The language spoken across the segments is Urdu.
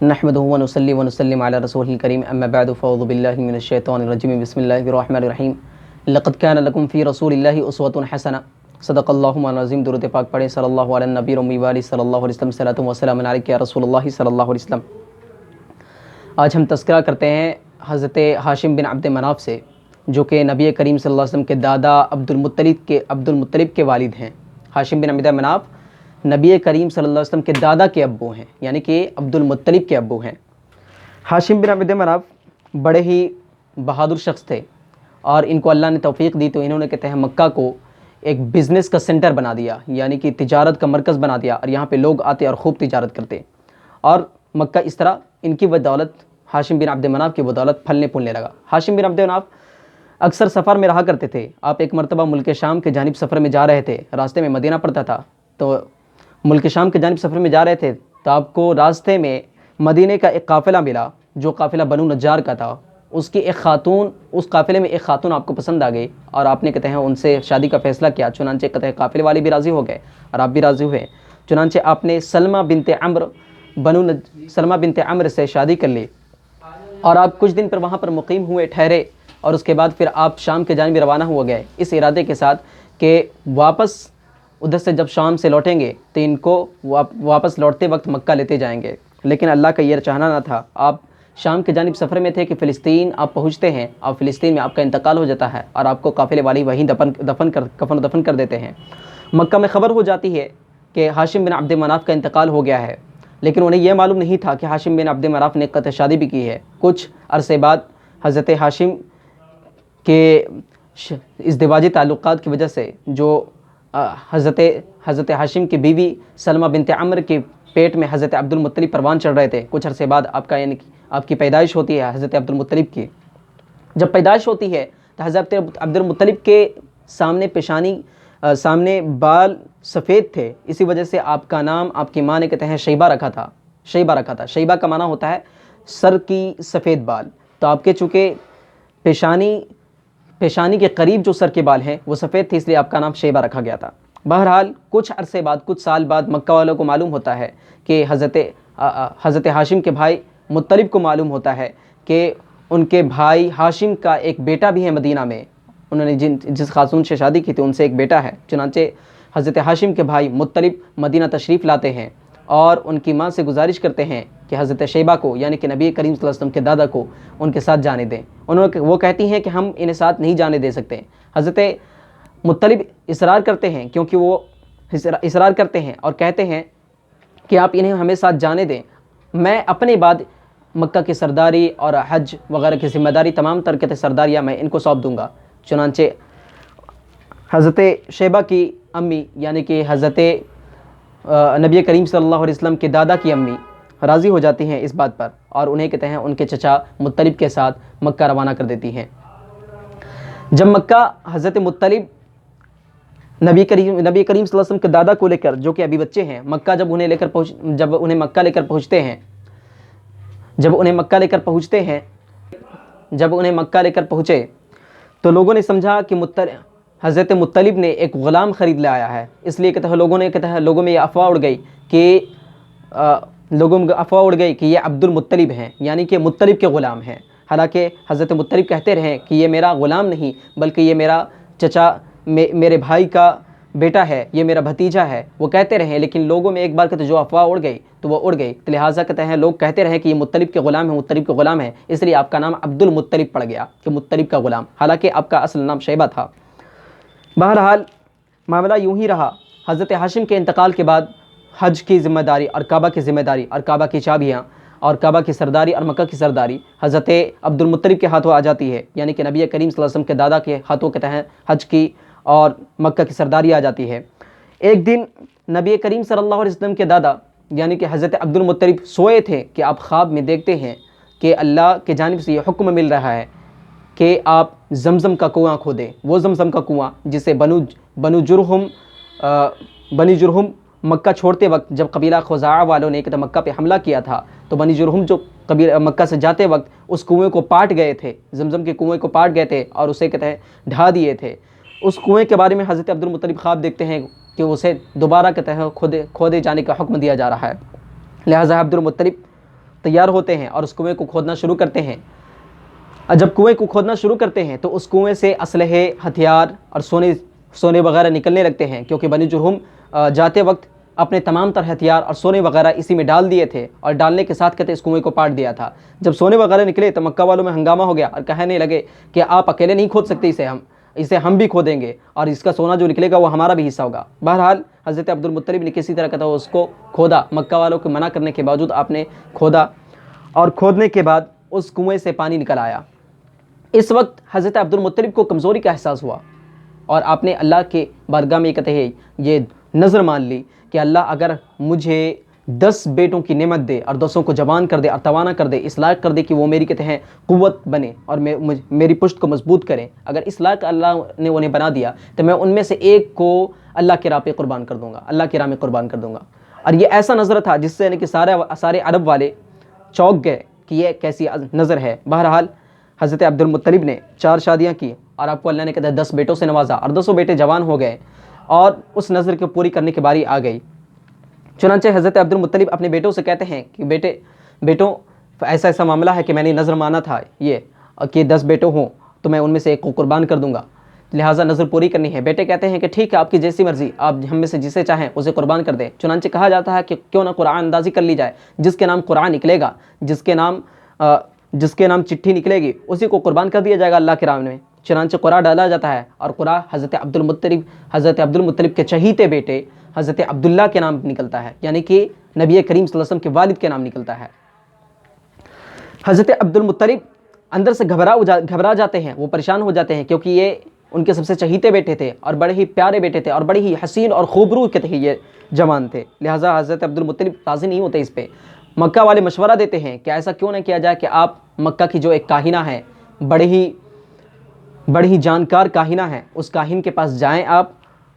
نحمدہ ونصلی ونسلم علی رسولہ الکریم اما بعد فاعوذ باللہ من الشیطان الرجیم بسم اللہ الرحمن الرحیم لقد کان لکم فی رسول اللہ اسوۃ حسنہ صدق اللہ العظیم۔ درود پاک پڑھیں صلی اللہ علی النبی الامی وآلہ صلی اللہ علیہ وسلم، صلاۃ و سلام علیک یا رسول اللہ صلی اللہ علیہ وسلم۔ آج ہم تذکرہ کرتے ہیں حضرت ہاشم بن عبد مناف سے، جو کہ نبی کریم صلی اللہ علیہ وسلم کے دادا عبد المطلب کے والد ہیں۔ ہاشم بن عبد مناف نبی کریم صلی اللہ علیہ وسلم کے دادا کے ابو ہیں، یعنی کہ عبد المطلب کے ابو ہیں۔ ہاشم بن عبد مناف بڑے ہی بہادر شخص تھے، اور ان کو اللہ نے توفیق دی تو انہوں نے کہتے ہیں مکہ کو ایک بزنس کا سینٹر بنا دیا، یعنی کہ تجارت کا مرکز بنا دیا، اور یہاں پہ لوگ آتے اور خوب تجارت کرتے، اور مکہ اس طرح ان کی بدولت، ہاشم بن عبد مناف کی بدولت پھلنے پھولنے لگا۔ ہاشم بن عبد مناف اکثر سفر میں رہا کرتے تھے۔ آپ ایک مرتبہ ملک شام کے جانب سفر میں جا رہے تھے، راستے میں مدینہ پڑتا تھا، تو ملک شام کے جانب سفر میں جا رہے تھے تو آپ کو راستے میں مدینے کا ایک قافلہ ملا، جو قافلہ بنو نجار کا تھا۔ اس قافلے میں ایک خاتون آپ کو پسند آ گئی، اور آپ نے کہتے ہیں ان سے شادی کا فیصلہ کیا۔ چنانچہ کہتے ہیں قافلے والے بھی راضی ہو گئے اور آپ بھی راضی ہوئے، چنانچہ آپ نے سلمہ بنت عمرو سے شادی کر لی، اور آپ کچھ دن پر وہاں پر مقیم ہوئے، ٹھہرے، اور اس کے بعد پھر آپ شام کے جانب روانہ ہو گئے، اس ارادے کے ساتھ کہ واپس ادھر سے جب شام سے لوٹیں گے تو ان کو واپس لوٹتے وقت مکہ لیتے جائیں گے۔ لیکن اللہ کا یہ چاہنا نہ تھا۔ آپ شام کے جانب سفر میں تھے کہ فلسطین آپ پہنچتے ہیں، اور فلسطین میں آپ کا انتقال ہو جاتا ہے، اور آپ کو قافلے والی وہیں دفن کر دیتے ہیں۔ مکہ میں خبر ہو جاتی ہے کہ ہاشم بن عبد مناف کا انتقال ہو گیا ہے، لیکن انہیں یہ معلوم نہیں تھا کہ ہاشم بن عبد مناف نے قطع شادی بھی کی ہے۔ کچھ عرصے بعد حضرت ہاشم کے ازدواجی تعلقات کی وجہ سے، جو حضرت ہاشم کی بیوی سلمہ بنت عمرو کے پیٹ میں حضرت عبد المطلب پروان چڑھ رہے تھے، کچھ عرصے بعد آپ کی پیدائش ہوتی ہے حضرت عبد المطلب کی۔ جب پیدائش ہوتی ہے تو حضرت عبد المطلب کے سامنے بال سفید تھے، اسی وجہ سے آپ کا نام آپ کی ماں نے کہتے ہیں شیبہ رکھا تھا۔ شیبہ کا معنی ہوتا ہے سر کی سفید بال، تو آپ کے چونکہ پیشانی کے قریب جو سر کے بال ہیں وہ سفید تھے، اس لیے آپ کا نام شیبہ رکھا گیا تھا۔ بہرحال کچھ عرصے بعد، کچھ سال بعد مکہ والوں کو معلوم ہوتا ہے کہ حضرت ہاشم کے بھائی مطلب کو معلوم ہوتا ہے کہ ان کے بھائی ہاشم کا ایک بیٹا بھی ہے مدینہ میں، انہوں نے جس خاتون سے شادی کی تھی ان سے ایک بیٹا ہے۔ چنانچہ حضرت ہاشم کے بھائی مطلب مدینہ تشریف لاتے ہیں، اور ان کی ماں سے گزارش کرتے ہیں کہ حضرت شیبہ کو، یعنی کہ نبی کریم صلی اللہ علیہ وسلم کے دادا کو، ان کے ساتھ جانے دیں۔ وہ کہتی ہیں کہ ہم انہیں ساتھ نہیں جانے دے سکتے۔ حضرت مطلب اصرار کرتے ہیں، کیونکہ وہ اصرار کرتے ہیں اور کہتے ہیں کہ آپ انہیں ہمیں ساتھ جانے دیں، میں اپنے بعد مکہ کی سرداری اور حج وغیرہ کی ذمہ داری، تمام تر کے سرداریاں میں ان کو سونپ دوں گا۔ چنانچہ حضرت شیبہ کی امی، یعنی کہ حضرت نبی کریم صلی اللہ علیہ وسلم کے دادا کی امی راضی ہو جاتی ہیں اس بات پر، اور انہیں کہتے ہیں ان کے چچا مطلب کے ساتھ مکہ روانہ کر دیتی ہیں۔ جب مکہ حضرت مطلب نبی کریم صلی اللہ علیہ وسلم کے دادا کو لے کر، جو کہ ابھی بچے ہیں، جب انہیں مکہ لے کر پہنچے تو لوگوں نے سمجھا کہ حضرت مطلب نے ایک غلام خرید لے آیا ہے، اس لیے لوگوں میں یہ افواہ اڑ گئی کہ یہ عبد المطلب ہیں، یعنی کہ مطلب کے غلام ہیں۔ حالانکہ حضرت مطلب کہتے رہے کہ یہ میرا غلام نہیں، بلکہ یہ میرا چچا، میرے بھائی کا بیٹا ہے، یہ میرا بھتیجا ہے، وہ کہتے رہے، لیکن لوگوں میں ایک بار کہتے جو افواہ اڑ گئی تو وہ اڑ گئی، تو لہٰذا کہتے ہیں لوگ کہتے رہے کہ یہ مطلب کے غلام ہے، اس لیے آپ کا نام عبد المطلب پڑ گیا کہ مطلب کا غلام، حالانکہ آپ کا اصل نام شیبہ تھا۔ بہرحال معاملہ یوں ہی رہا۔ حضرت ہاشم کے انتقال کے بعد حج کی ذمہ داری اور کعبہ کی ذمہ داری اور کعبہ کی چابیاں اور کعبہ کی سرداری اور مکہ کی سرداری حضرت عبد المطلب کے ہاتھوں آ جاتی ہے، یعنی کہ نبی کریم صلی اللہ علیہ وسلم کے دادا کے ہاتھوں کے تحت حج کی اور مکہ کی سرداری آ جاتی ہے۔ ایک دن نبی کریم صلی اللہ علیہ وسلم کے دادا یعنی کہ حضرت عبد المطلب سوئے تھے کہ آپ خواب میں دیکھتے ہیں کہ اللہ کی جانب سے یہ حکم مل رہا ہے کہ آپ زمزم کا کنواں کھودیں، وہ زمزم کا کنواں جسے بنی جرہم مکہ چھوڑتے وقت، جب قبیلہ خزاعہ والوں نے مکہ پہ حملہ کیا تھا تو بنی جرہم جو قبیلہ مکہ سے جاتے وقت اس کنویں کو پاٹ گئے تھے، زمزم کے کنویں کو پاٹ گئے تھے اور اسے کہتے ہیں ڈھا دیے تھے۔ اس کنویں کے بارے میں حضرت عبد المطلب خواب دیکھتے ہیں کہ اسے دوبارہ کہتے ہیں کھودے جانے کا حکم دیا جا رہا ہے۔ لہٰذا عبد المطلب تیار ہوتے ہیں اور اس کنویں کو کھودنا شروع کرتے ہیں، اور جب کنویں کو کھودنا شروع کرتے ہیں تو اس کنویں سے اسلحے، ہتھیار اور سونے وغیرہ نکلنے لگتے ہیں، کیونکہ بنی جرہم جاتے وقت اپنے تمام تر ہتھیار اور سونے وغیرہ اسی میں ڈال دیے تھے، اور ڈالنے کے ساتھ کہتے اس کنویں کو پاٹ دیا تھا۔ جب سونے وغیرہ نکلے تو مکہ والوں میں ہنگامہ ہو گیا اور کہنے لگے کہ آپ اکیلے نہیں کھود سکتے اسے ہم بھی کھودیں گے، اور اس کا سونا جو نکلے گا وہ ہمارا بھی حصہ ہوگا۔ بہرحال حضرت عبد المطلب نے کسی طرح کہتا اس کو کھودا، مکہ والوں کو منع کرنے کے باوجود آپ نے کھودا، اور کھودنے کے بعد اس کنویں سے پانی نکل آیا۔ اس وقت حضرت عبد المطلب کو کمزوری کا احساس ہوا، اور آپ نے اللہ کے بارگاہ میں کہتے ہیں یہ نظر مان لی کہ اللہ اگر مجھے 10 بیٹوں کی نعمت دے اور 10 کو جوان کر دے اور توانا کر دے، اس لائق کر دے کہ وہ میری کہتے ہیں قوت بنے اور میری پشت کو مضبوط کریں، اگر اس لائق اللہ نے انہیں بنا دیا تو میں ان میں سے ایک کو اللہ کی راہ پہ قربان کر دوں گا، اللہ کی راہ میں قربان کر دوں گا۔ اور یہ ایسا نظر تھا جس سے یعنی کہ سارے عرب والے چونک گئے کہ یہ کیسی نظر ہے۔ بہرحال حضرت عبد المطلب نے 4 شادیاں کی، اور آپ کو اللہ نے کہتے ہیں 10 بیٹوں سے نوازا، اور 10 بیٹے جوان ہو گئے، اور اس نظر کو پوری کرنے کی باری آ گئی۔ چنانچہ حضرت عبد المطلب اپنے بیٹوں سے کہتے ہیں کہ بیٹوں ایسا معاملہ ہے کہ میں نے نظر مانا تھا یہ کہ 10 بیٹے ہوں تو میں ان میں سے ایک کو قربان کر دوں گا، لہٰذا نظر پوری کرنی ہے۔ بیٹے کہتے ہیں کہ ٹھیک ہے، آپ کی جیسی مرضی، آپ ہم میں سے جسے چاہیں اسے قربان کر دیں۔ چنانچہ کہا جاتا ہے کہ کیوں نہ قرآن اندازی کر لی جائے، جس کے نام قرآن نکلے گا، جس کے نام چٹھی نکلے گی، اسی کو قربان کر دیا جائے گا اللہ کے راہ میں۔ چنانچہ قرآن ڈالا جاتا ہے، اور قرآن حضرت عبد المطلب کے چہیتے بیٹے حضرت عبداللہ کے نام نکلتا ہے، یعنی کہ نبی کریم صلی اللہ علیہ وسلم کے والد کے نام نکلتا ہے۔ حضرت عبد المطلب اندر سے گھبرا جاتے ہیں، وہ پریشان ہو جاتے ہیں، کیونکہ یہ ان کے سب سے چہیتے بیٹے تھے اور بڑے ہی پیارے بیٹے تھے اور بڑے ہی حسین اور خوبرو کے تھے یہ جوان تھے، لہٰذا حضرت عبد المطلب راضی نہیں ہوتے اس پہ۔ مکہ والے مشورہ دیتے ہیں کہ ایسا کیوں نہ کیا جائے کہ آپ مکہ کی جو ایک کاہنہ ہے، بڑی ہی جانکار کاہنہ ہے، اس کاہن کے پاس جائیں، آپ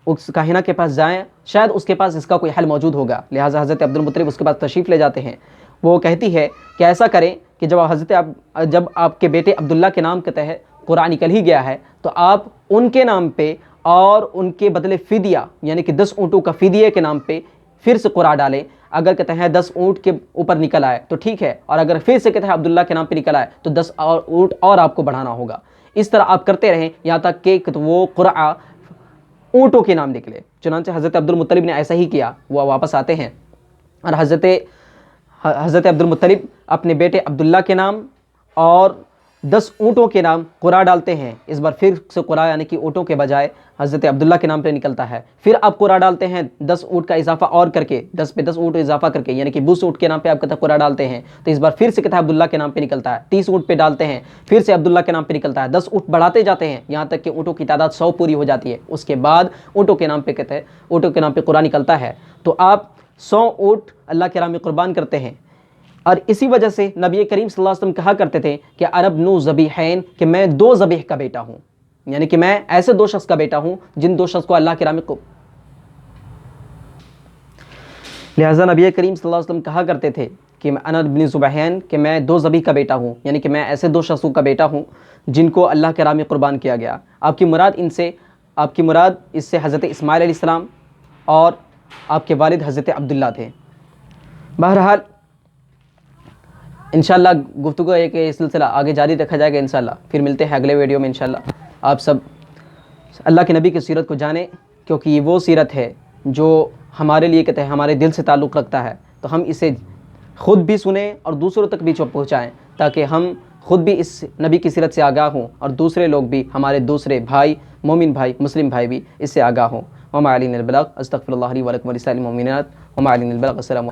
اس کاہنہ کے پاس جائیں، شاید اس کے پاس اس کا کوئی حل موجود ہوگا۔ لہٰذا حضرت عبد المطلب اس کے پاس تشریف لے جاتے ہیں۔ وہ کہتی ہے کہ ایسا کریں کہ جب آپ کے بیٹے عبداللہ کے نام کے تحت قرآن نکل ہی گیا ہے تو آپ ان کے نام پہ اور ان کے بدلے فدیہ یعنی کہ 10 اونٹوں کا فدیے کے نام پہ پھر سے قرآن ڈالیں۔ اگر کہتے ہیں 10 اونٹ کے اوپر نکل آئے تو ٹھیک ہے، اور اگر پھر سے کہتے ہیں عبداللہ کے نام پہ نکل آئے تو 10 اور اونٹ اور آپ کو بڑھانا ہوگا۔ اس طرح آپ کرتے رہیں یہاں تک کہ وہ قرآن اونٹوں کے نام نکلے۔ چنانچہ حضرت عبد المطلب نے ایسا ہی کیا، وہ واپس آتے ہیں اور حضرت عبد المطلب اپنے بیٹے عبداللہ کے نام اور 10 اونٹوں کے نام قرآن ڈالتے ہیں۔ اس بار پھر سے قرآن یعنی کہ اونٹوں کے بجائے حضرت عبداللہ کے نام پہ نکلتا ہے۔ پھر آپ قرآن ڈالتے ہیں 10 اونٹ کا اضافہ اور کر کے، 10 پہ 10 اونٹ اضافہ کر کے، یعنی کہ 20 اونٹ کے نام پہ آپ کہتا قرآن ڈالتے ہیں، تو اس بار پھر سے کہتا ہے عبداللہ کے نام پہ نکلتا ہے۔ 30 اونٹ پہ ڈالتے ہیں، پھر سے عبداللہ کے نام پہ نکلتا ہے۔ 10 اونٹ بڑھاتے جاتے ہیں یہاں تک کہ اونٹوں کی تعداد 100 پوری ہو جاتی ہے۔ اس کے بعد اونٹوں کے نام پہ کہتے ہیں اونٹوں کے نام پہ قرآن نکلتا ہے، تو آپ 100 اونٹ اللہ کے راہ میں قربان کرتے ہیں۔ اور اسی وجہ سے نبی کریم صلی اللہ علیہ وسلم کہا کرتے تھے کہ انا ابن ذبیحین، کہ میں 2 ذبیح کا بیٹا ہوں، یعنی کہ میں ایسے 2 شخص کا بیٹا ہوں جن 2 شخص کو اللہ کے راہ میں لہٰذا نبی کریم صلی اللہ علیہ وسلم کہا کرتے تھے کہ انا ابن ذبیحین، کہ میں 2 ذبیح کا بیٹا ہوں، یعنی کہ میں ایسے 2 شخصوں کا بیٹا ہوں جن کو اللہ کے راہ میں قربان کیا گیا۔ آپ کی مراد اس سے حضرت اسماعیل علیہ السلام اور آپ کے والد حضرت عبداللہ تھے۔ بہرحال انشاءاللہ گفتگو ہے کہ یہ سلسلہ آگے جاری رکھا جائے گا انشاءاللہ۔ پھر ملتے ہیں اگلے ویڈیو میں انشاءاللہ۔ آپ سب اللہ کے نبی کی سیرت کو جانیں، کیونکہ یہ وہ سیرت ہے جو ہمارے لیے کہتے ہیں ہمارے دل سے تعلق رکھتا ہے، تو ہم اسے خود بھی سنیں اور دوسروں تک بھی پہنچائیں، تاکہ ہم خود بھی اس نبی کی سیرت سے آگاہ ہوں اور دوسرے لوگ بھی، ہمارے دوسرے بھائی، مومن بھائی، مسلم بھائی بھی اس سے آگاہ ہوں۔ وما علینا البلاغ، استغفر اللہ لی ولکم ولسائر المؤمنات، وما علینا البلاغ۔ السلام علیکم۔